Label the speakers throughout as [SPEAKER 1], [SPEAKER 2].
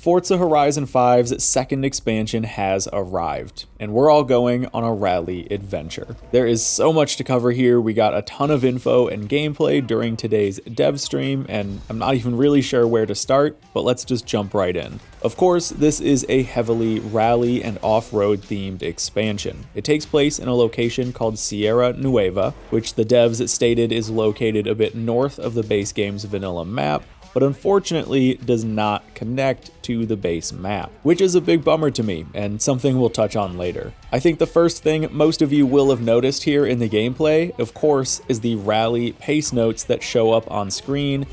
[SPEAKER 1] Forza Horizon 5's second expansion has arrived, and we're all going on a rally adventure. There is so much to cover here. We got a ton of info and gameplay during today's dev stream, and I'm not even really sure where to start, but let's just jump right in. Of course, this is a heavily rally and off-road themed expansion. It takes place in a location called Sierra Nueva, which the devs stated is located a bit north of the base game's vanilla map, but unfortunately does not connect to the base map, which is a big bummer to me, and something we'll touch on later. I think the first thing most of you will have noticed here in the gameplay, of course, is the rally pace notes that show up on screen,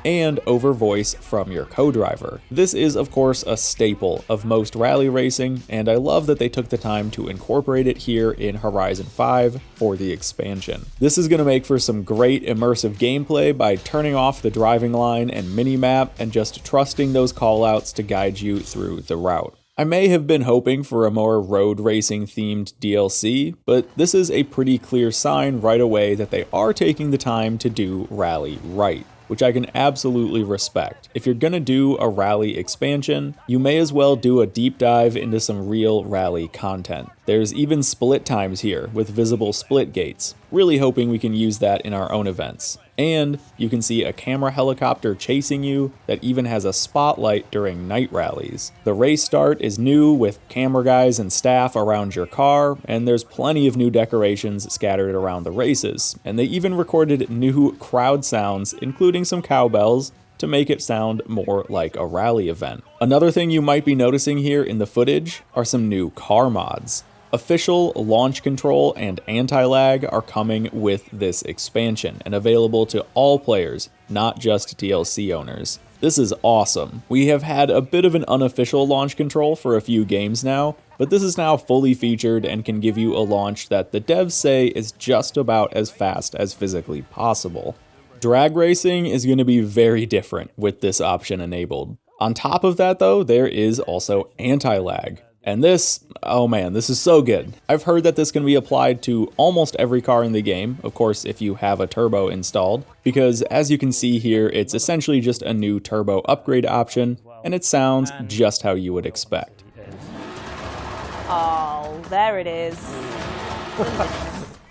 [SPEAKER 1] and over voice from your co-driver. This is of course a staple of most rally racing, and I love that they took the time to incorporate it here in Horizon 5 for the expansion. This is going to make for some great immersive gameplay by turning off the driving line and minimap and just trusting those callouts to guide you through the route. I may have been hoping for a more road racing themed DLC, but this is a pretty clear sign right away that they are taking the time to do rally right, which I can absolutely respect. If you're gonna do a rally expansion, you may as well do a deep dive into some real rally content. There's even split times here with visible split gates, really hoping we can use that in our own events. And you can see a camera helicopter chasing you that even has a spotlight during night rallies. The race start is new with camera guys and staff around your car, and there's plenty of new decorations scattered around the races. And they even recorded new crowd sounds, including some cowbells, to make it sound more like a rally event. Another thing you might be noticing here in the footage are some new car mods. Official launch control and anti-lag are coming with this expansion and available to all players, not just DLC owners. This is awesome. We have had a bit of an unofficial launch control for a few games now, but this is now fully featured and can give you a launch that the devs say is just about as fast as physically possible. Drag racing is going to be very different with this option enabled. On top of that though, there is also anti-lag. And this, oh man, this is so good. I've heard that this can be applied to almost every car in the game, of course if you have a turbo installed, because as you can see here, it's essentially just a new turbo upgrade option, and it sounds just how you would expect.
[SPEAKER 2] Oh, there it is.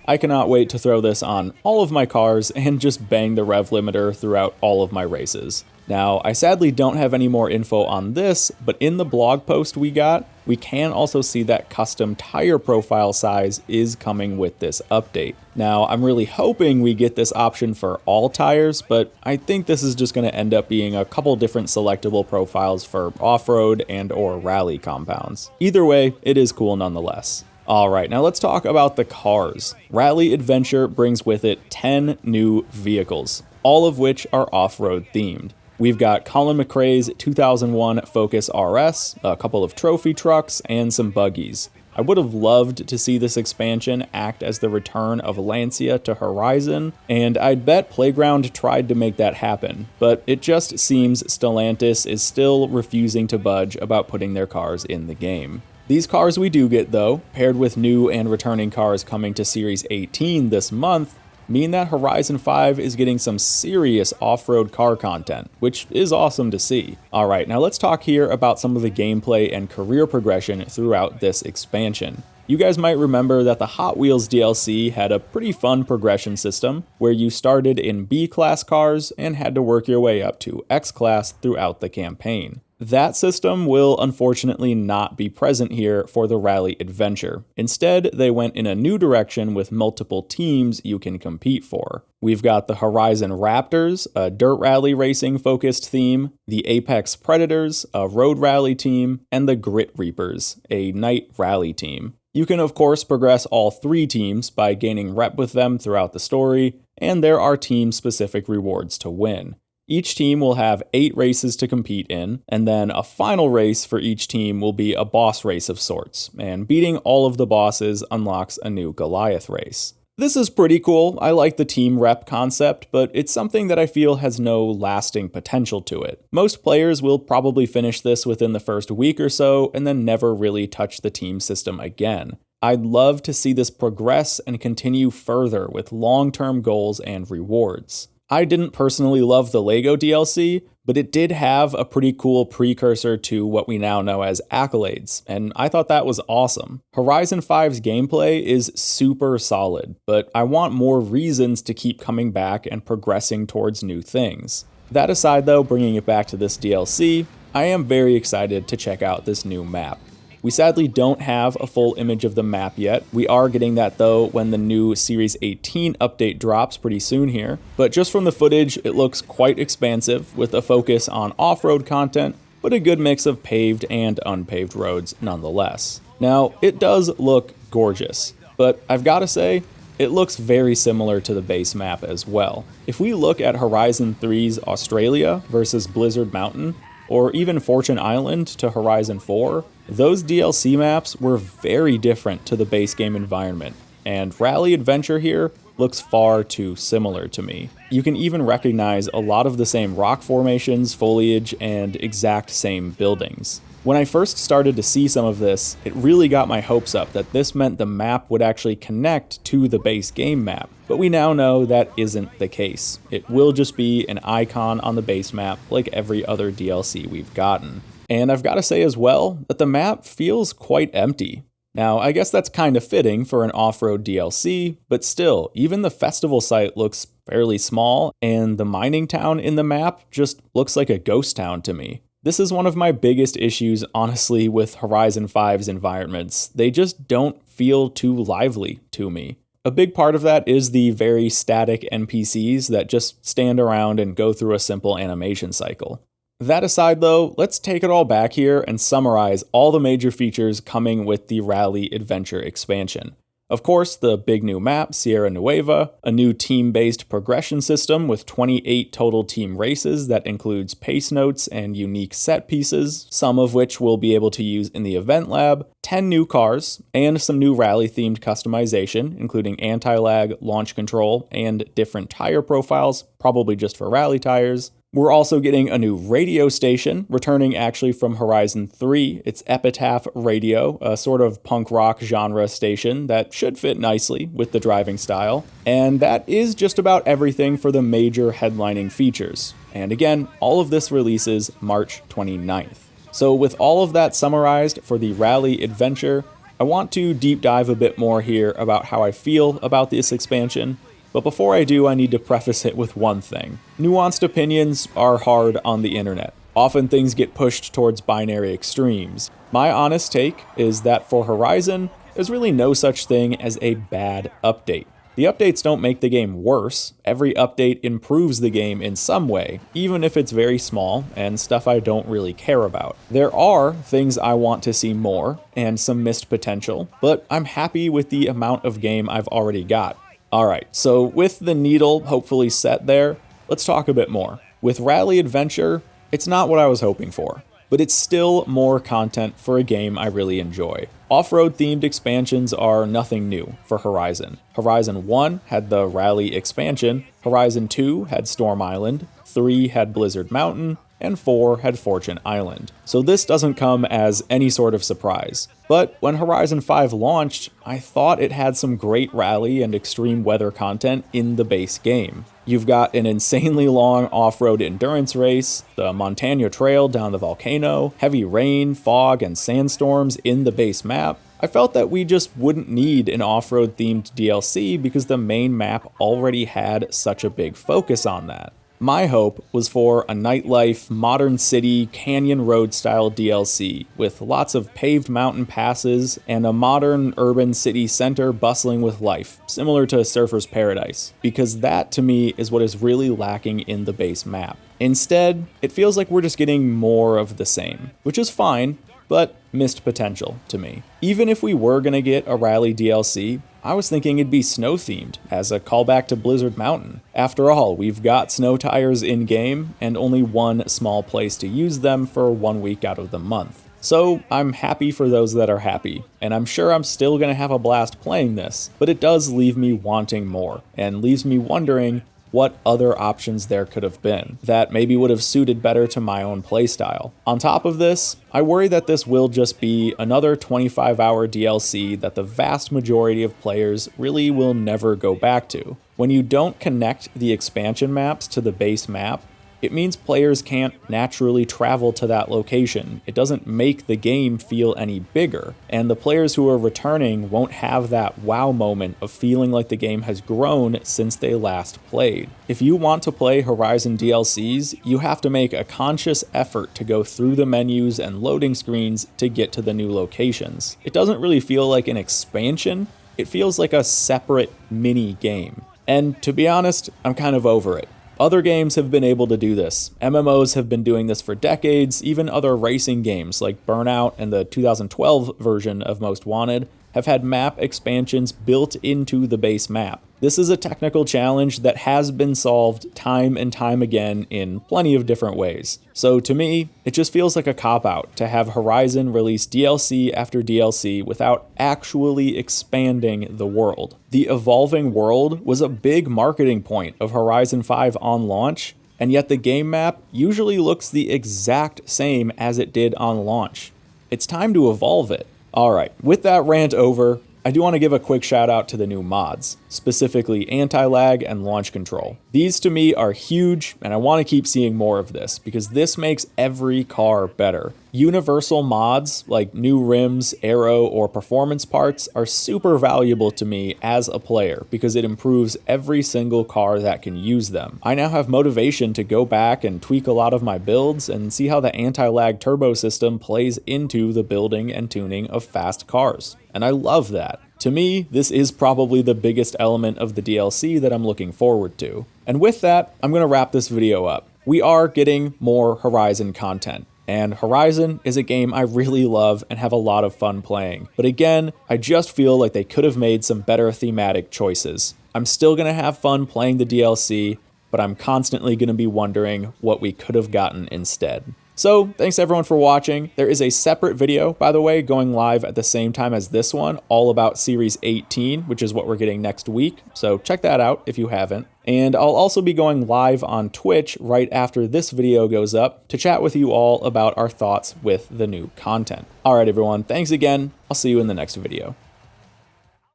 [SPEAKER 1] I cannot wait to throw this on all of my cars and just bang the rev limiter throughout all of my races. Now, I sadly don't have any more info on this, but in the blog post we got, we can also see that custom tire profile size is coming with this update. Now, I'm really hoping we get this option for all tires, but I think this is just going to end up being a couple different selectable profiles for off-road and or rally compounds. Either way, it is cool nonetheless. Alright, now let's talk about the cars. Rally Adventure brings with it 10 new vehicles, all of which are off-road themed. We've got Colin McRae's 2001 Focus RS, a couple of trophy trucks, and some buggies. I would have loved to see this expansion act as the return of Lancia to Horizon, and I'd bet Playground tried to make that happen, but it just seems Stellantis is still refusing to budge about putting their cars in the game. These cars we do get though, paired with new and returning cars coming to Series 18 this month, mean that Horizon 5 is getting some serious off-road car content, which is awesome to see. Alright, now let's talk here about some of the gameplay and career progression throughout this expansion. You guys might remember that the Hot Wheels DLC had a pretty fun progression system, where you started in B-class cars and had to work your way up to X-class throughout the campaign. That system will unfortunately not be present here for the Rally Adventure. Instead, they went in a new direction with multiple teams you can compete for. We've got the Horizon Raptors, a dirt rally racing focused theme, the Apex Predators, a road rally team, and the Grit Reapers, a night rally team. You can of course progress all three teams by gaining rep with them throughout the story, and there are team-specific rewards to win. Each team will have 8 races to compete in, and then a final race for each team will be a boss race of sorts, and beating all of the bosses unlocks a new Goliath race. This is pretty cool. I like the team rep concept, but it's something that I feel has no lasting potential to it. Most players will probably finish this within the first week or so, and then never really touch the team system again. I'd love to see this progress and continue further with long-term goals and rewards. I didn't personally love the LEGO DLC, but it did have a pretty cool precursor to what we now know as accolades, and I thought that was awesome. Horizon 5's gameplay is super solid, but I want more reasons to keep coming back and progressing towards new things. That aside though, bringing it back to this DLC, I am very excited to check out this new map. We sadly don't have a full image of the map yet. We are getting that though when the new Series 18 update drops pretty soon here. But just from the footage, it looks quite expansive with a focus on off-road content, but a good mix of paved and unpaved roads nonetheless. Now, it does look gorgeous, but I've gotta say, it looks very similar to the base map as well. If we look at Horizon 3's Australia versus Blizzard Mountain, or even Fortune Island to Horizon 4, those DLC maps were very different to the base game environment, and Rally Adventure here looks far too similar to me. You can even recognize a lot of the same rock formations, foliage, and exact same buildings. When I first started to see some of this, it really got my hopes up that this meant the map would actually connect to the base game map, but we now know that isn't the case. It will just be an icon on the base map like every other DLC we've gotten. And I've got to say as well that the map feels quite empty. Now, I guess that's kind of fitting for an off-road DLC, but still, even the festival site looks fairly small, and the mining town in the map just looks like a ghost town to me. This is one of my biggest issues, honestly, with Horizon 5's environments. They just don't feel too lively to me. A big part of that is the very static NPCs that just stand around and go through a simple animation cycle. That aside though, let's take it all back here and summarize all the major features coming with the Rally Adventure expansion. Of course, the big new map, Sierra Nueva, a new team-based progression system with 28 total team races that includes pace notes and unique set pieces, some of which we'll be able to use in the event lab, 10 new cars, and some new rally-themed customization, including anti-lag, launch control, and different tire profiles, probably just for rally tires. We're also getting a new radio station, returning actually from Horizon 3. It's Epitaph Radio, a sort of punk rock genre station that should fit nicely with the driving style. And that is just about everything for the major headlining features. And again, all of this releases March 29th. So with all of that summarized for the Rally Adventure, I want to deep dive a bit more here about how I feel about this expansion. But before I do, I need to preface it with one thing. Nuanced opinions are hard on the internet. Often things get pushed towards binary extremes. My honest take is that for Horizon, there's really no such thing as a bad update. The updates don't make the game worse. Every update improves the game in some way, even if it's very small and stuff I don't really care about. There are things I want to see more and some missed potential, but I'm happy with the amount of game I've already got. Alright, so with the needle hopefully set there, let's talk a bit more. With Rally Adventure, it's not what I was hoping for, but it's still more content for a game I really enjoy. Off-road themed expansions are nothing new for Horizon. Horizon 1 had the Rally expansion, Horizon 2 had Storm Island, 3 had Blizzard Mountain, and 4 had Fortune Island. So this doesn't come as any sort of surprise. But when Horizon 5 launched, I thought it had some great rally and extreme weather content in the base game. You've got an insanely long off-road endurance race, the Montana Trail down the volcano, heavy rain, fog, and sandstorms in the base map. I felt that we just wouldn't need an off-road themed DLC because the main map already had such a big focus on that. My hope was for a nightlife, modern city, canyon road style DLC with lots of paved mountain passes and a modern urban city center bustling with life, similar to Surfer's Paradise, because that to me is what is really lacking in the base map. Instead, it feels like we're just getting more of the same, which is fine, but missed potential to me. Even if we were gonna get a Rally DLC, I was thinking it'd be snow-themed, as a callback to Blizzard Mountain. After all, we've got snow tires in-game, and only one small place to use them for 1 week out of the month. So I'm happy for those that are happy, and I'm sure I'm still gonna have a blast playing this, but it does leave me wanting more, and leaves me wondering, what other options there could have been that maybe would have suited better to my own playstyle. On top of this, I worry that this will just be another 25-hour DLC that the vast majority of players really will never go back to. When you don't connect the expansion maps to the base map, it means players can't naturally travel to that location. It doesn't make the game feel any bigger, and the players who are returning won't have that wow moment of feeling like the game has grown since they last played. If you want to play Horizon DLCs, you have to make a conscious effort to go through the menus and loading screens to get to the new locations. It doesn't really feel like an expansion, it feels like a separate mini game. And to be honest, I'm kind of over it. Other games have been able to do this. MMOs have been doing this for decades. Even other racing games like Burnout and the 2012 version of Most Wanted have had map expansions built into the base map. This is a technical challenge that has been solved time and time again in plenty of different ways. So to me, it just feels like a cop-out to have Horizon release DLC after DLC without actually expanding the world. The evolving world was a big marketing point of Horizon 5 on launch, and yet the game map usually looks the exact same as it did on launch. It's time to evolve it. Alright, with that rant over, I do want to give a quick shout out to the new mods, specifically anti-lag and launch control. These to me are huge, and I want to keep seeing more of this because this makes every car better. Universal mods like new rims, aero, or performance parts are super valuable to me as a player because it improves every single car that can use them. I now have motivation to go back and tweak a lot of my builds and see how the anti-lag turbo system plays into the building and tuning of fast cars. And I love that. To me, this is probably the biggest element of the DLC that I'm looking forward to. And with that, I'm going to wrap this video up. We are getting more Horizon content. And Horizon is a game I really love and have a lot of fun playing. But again, I just feel like they could have made some better thematic choices. I'm still going to have fun playing the DLC, but I'm constantly going to be wondering what we could have gotten instead. So, thanks everyone for watching. There is a separate video, by the way, going live at the same time as this one, all about Series 18, which is what we're getting next week. So check that out if you haven't. And I'll also be going live on Twitch right after this video goes up to chat with you all about our thoughts with the new content. Alright everyone, thanks again. I'll see you in the next video.